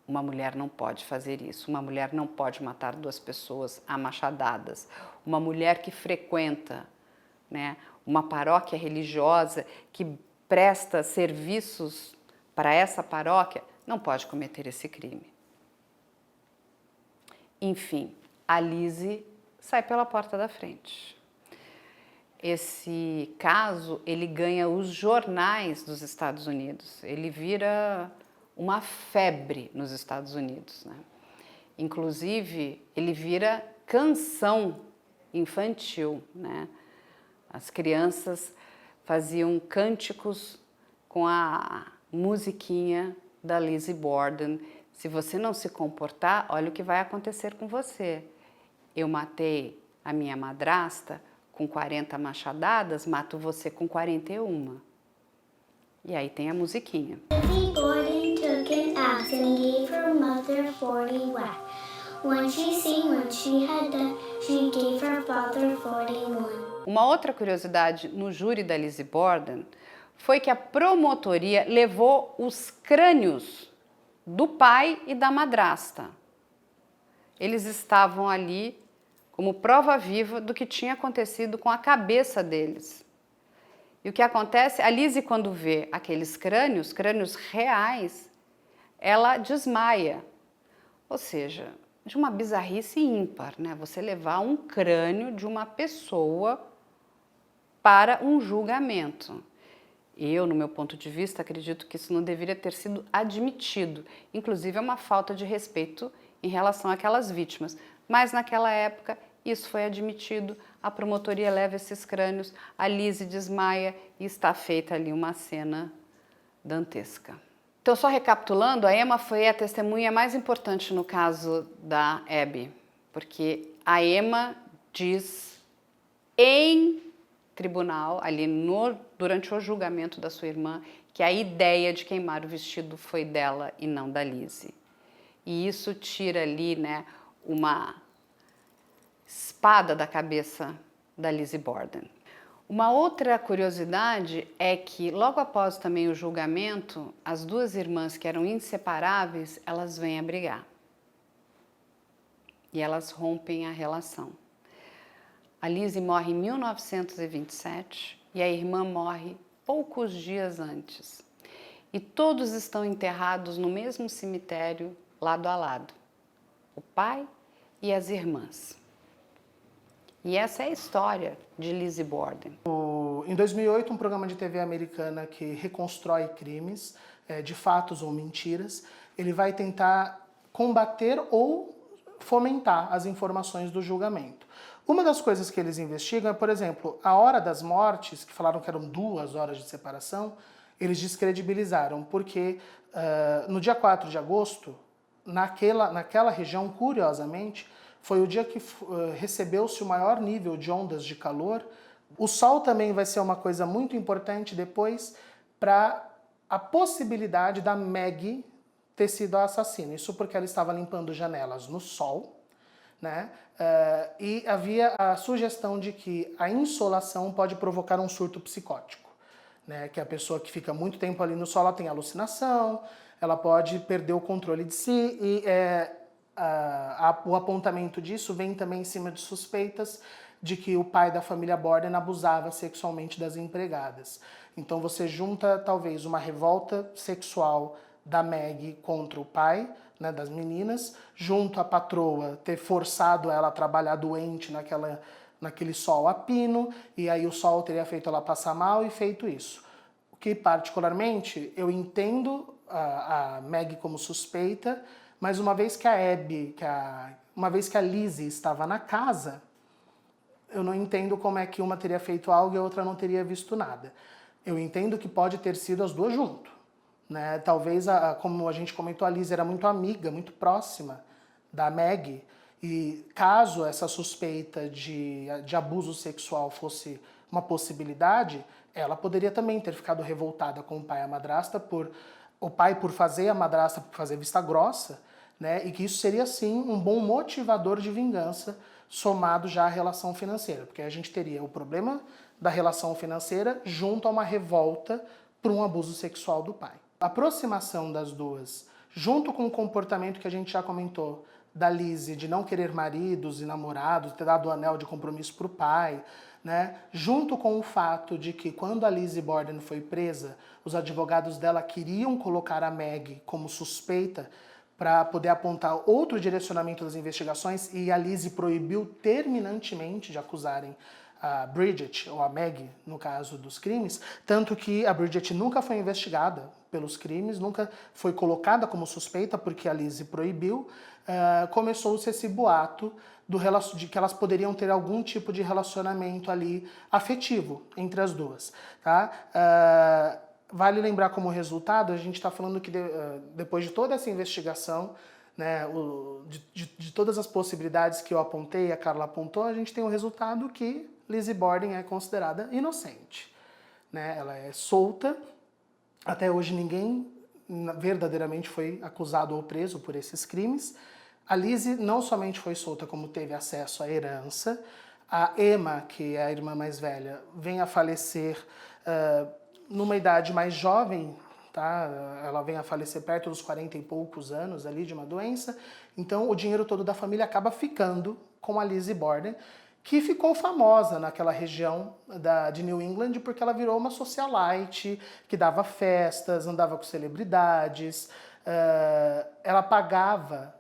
uma mulher não pode fazer isso, uma mulher não pode matar 2 pessoas a machadadas, uma mulher que frequenta, né, uma paróquia religiosa, que presta serviços para essa paróquia, não pode cometer esse crime. Enfim, a Lise sai pela porta da frente. Esse caso, ele ganha os jornais dos Estados Unidos, ele vira uma febre nos Estados Unidos, né? Inclusive, ele vira canção infantil, né? As crianças faziam cânticos com a musiquinha da Lise Borden. Se você não se comportar, olha o que vai acontecer com você. Eu matei a minha madrasta com 40 machadadas, mato você com 41. E aí tem a musiquinha. Lizzie Borden took an axe and gave her mother 40 whack. When she seen what she had done, she gave her father 41. Uma outra curiosidade no júri da Lizzie Borden foi que a promotoria levou os crânios do pai e da madrasta. Eles estavam ali como prova viva do que tinha acontecido com a cabeça deles. E o que acontece? A Lizzie, quando vê aqueles crânios reais, ela desmaia. Ou seja, de uma bizarrice ímpar, né? Você levar um crânio de uma pessoa para um julgamento. Eu, no meu ponto de vista, acredito que isso não deveria ter sido admitido. Inclusive, é uma falta de respeito em relação àquelas vítimas. Mas, naquela época, isso foi admitido, a promotoria leva esses crânios, a Lizzie desmaia e está feita ali uma cena dantesca. Então, só recapitulando, a Emma foi a testemunha mais importante no caso da Abby, porque a Emma diz em tribunal, ali durante o julgamento da sua irmã, que a ideia de queimar o vestido foi dela e não da Lizzie. E isso tira ali, né, uma espada da cabeça da Lizzie Borden. Uma outra curiosidade é que logo após também o julgamento, as 2 irmãs que eram inseparáveis, elas vêm a brigar. E elas rompem a relação. A Lizzie morre em 1927 e a irmã morre poucos dias antes. E todos estão enterrados no mesmo cemitério, lado a lado. O pai e as irmãs. E essa é a história de Lizzie Borden. Em 2008, um programa de TV americana que reconstrói crimes de fatos ou mentiras, ele vai tentar combater ou fomentar as informações do julgamento. Uma das coisas que eles investigam é, por exemplo, a hora das mortes, que falaram que eram 2 horas de separação, eles descredibilizaram, porque no dia 4 de agosto, naquela região, curiosamente, foi o dia que recebeu-se o maior nível de ondas de calor. O sol também vai ser uma coisa muito importante depois para a possibilidade da Maggie ter sido a assassina. Isso porque ela estava limpando janelas no sol, né? E havia a sugestão de que a insolação pode provocar um surto psicótico, né? Que a pessoa que fica muito tempo ali no sol, ela tem alucinação, ela pode perder o controle de si e o apontamento disso vem também em cima de suspeitas de que o pai da família Borden abusava sexualmente das empregadas. Então você junta talvez uma revolta sexual da Maggie contra o pai, né, das meninas, junto à patroa ter forçado ela a trabalhar doente naquele sol a pino, e aí o sol teria feito ela passar mal e feito isso. O que particularmente eu entendo a Maggie como suspeita, mas uma vez que a Lizzie estava na casa, eu não entendo como é que uma teria feito algo e a outra não teria visto nada. Eu entendo que pode ter sido as duas junto, né? Talvez, como a gente comentou, a Lizzie era muito amiga, muito próxima da Maggie, e caso essa suspeita de abuso sexual fosse uma possibilidade, ela poderia também ter ficado revoltada com o pai e a madrasta, o pai por fazer, a madrasta por fazer vista grossa, né? E que isso seria sim um bom motivador de vingança, somado já à relação financeira, porque a gente teria o problema da relação financeira junto a uma revolta por um abuso sexual do pai. A aproximação das duas, junto com o comportamento que a gente já comentou da Lizzie de não querer maridos e namorados, ter dado o anel de compromisso para o pai, né? Junto com o fato de que quando a Lizzie Borden foi presa, os advogados dela queriam colocar a Maggie como suspeita para poder apontar outro direcionamento das investigações, e a Lizzie proibiu terminantemente de acusarem a Bridget, ou a Maggie, no caso dos crimes, tanto que a Bridget nunca foi investigada pelos crimes, nunca foi colocada como suspeita, porque a Lizzie proibiu. Começou-se esse boato de que elas poderiam ter algum tipo de relacionamento ali afetivo entre as duas, tá? Vale lembrar como resultado, a gente está falando que depois de toda essa investigação, né, de todas as possibilidades que eu apontei, a Carla apontou, a gente tem o resultado que Lizzie Borden é considerada inocente, né? Ela é solta, até hoje ninguém verdadeiramente foi acusado ou preso por esses crimes. A Lizzie não somente foi solta, como teve acesso à herança. A Emma, que é a irmã mais velha, vem a falecer numa idade mais jovem, tá? Ela vem a falecer perto dos 40 e poucos anos ali de uma doença. Então o dinheiro todo da família acaba ficando com a Lizzie Borden, que ficou famosa naquela região de New England porque ela virou uma socialite, que dava festas, andava com celebridades, ela pagava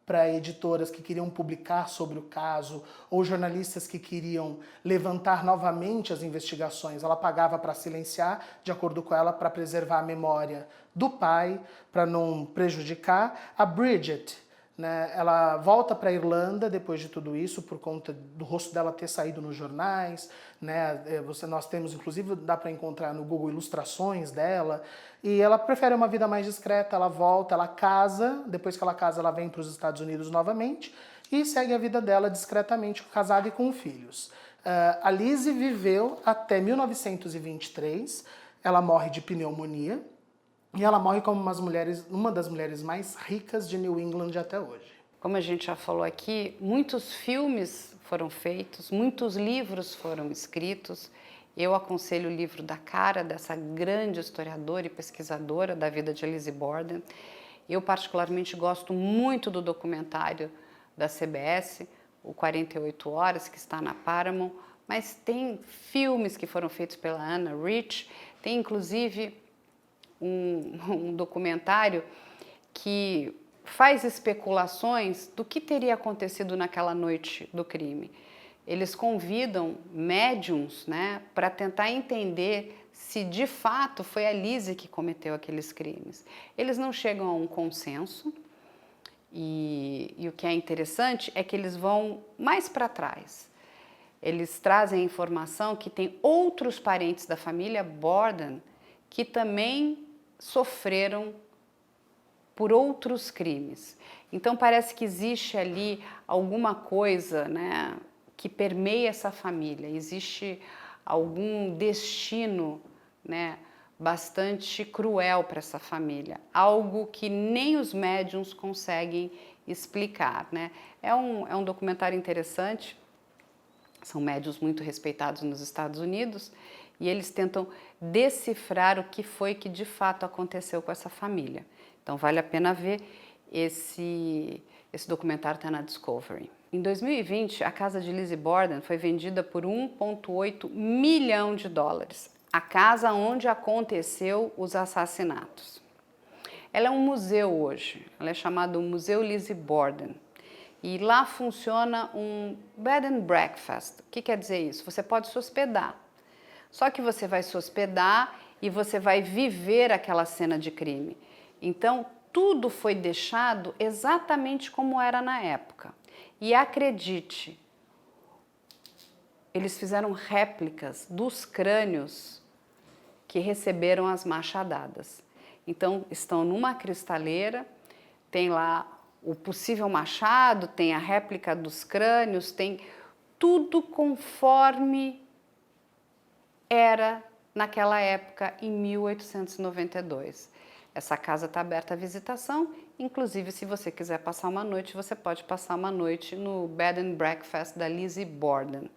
para editoras que queriam publicar sobre o caso, ou jornalistas que queriam levantar novamente as investigações. Ela pagava para silenciar, de acordo com ela, para preservar a memória do pai, para não prejudicar. A Bridget, né, ela volta para a Irlanda depois de tudo isso, por conta do rosto dela ter saído nos jornais, né, nós temos, inclusive, dá para encontrar no Google ilustrações dela, e ela prefere uma vida mais discreta, ela volta, ela casa, depois que ela casa ela vem para os Estados Unidos novamente, e segue a vida dela discretamente, casada e com filhos. A Lizzie viveu até 1923, ela morre de pneumonia, e ela morre como uma das mulheres mais ricas de New England até hoje. Como a gente já falou aqui, muitos filmes foram feitos, muitos livros foram escritos. Eu aconselho o livro da Cara, dessa grande historiadora e pesquisadora da vida de Lizzie Borden. Eu particularmente gosto muito do documentário da CBS, o 48 Horas, que está na Paramount, mas tem filmes que foram feitos pela Anna Rich, tem inclusive um documentário que faz especulações do que teria acontecido naquela noite do crime. Eles convidam médiums, né, para tentar entender se de fato foi a Lizzie que cometeu aqueles crimes. Eles não chegam a um consenso e o que é interessante é que eles vão mais para trás. Eles trazem a informação que tem outros parentes da família Borden que também sofreram por outros crimes. Então parece que existe ali alguma coisa, né, que permeia essa família, existe algum destino, né, bastante cruel para essa família, algo que nem os médiums conseguem explicar, né? É um documentário interessante, são médiums muito respeitados nos Estados Unidos e eles tentam decifrar o que foi que de fato aconteceu com essa família. Então vale a pena ver, esse documentário está na Discovery. Em 2020, a casa de Lizzie Borden foi vendida por 1,8 milhão de dólares. A casa onde aconteceu os assassinatos. Ela é um museu hoje, ela é chamada Museu Lizzie Borden. E lá funciona um bed and breakfast. O que quer dizer isso? Você pode se hospedar. Só que você vai se hospedar e você vai viver aquela cena de crime. Então, tudo foi deixado exatamente como era na época. E acredite, eles fizeram réplicas dos crânios que receberam as machadadas. Então, estão numa cristaleira, tem lá o possível machado, tem a réplica dos crânios, tem tudo conforme era naquela época, em 1892. Essa casa está aberta à visitação, inclusive se você quiser passar uma noite, você pode passar uma noite no Bed and Breakfast da Lizzie Borden.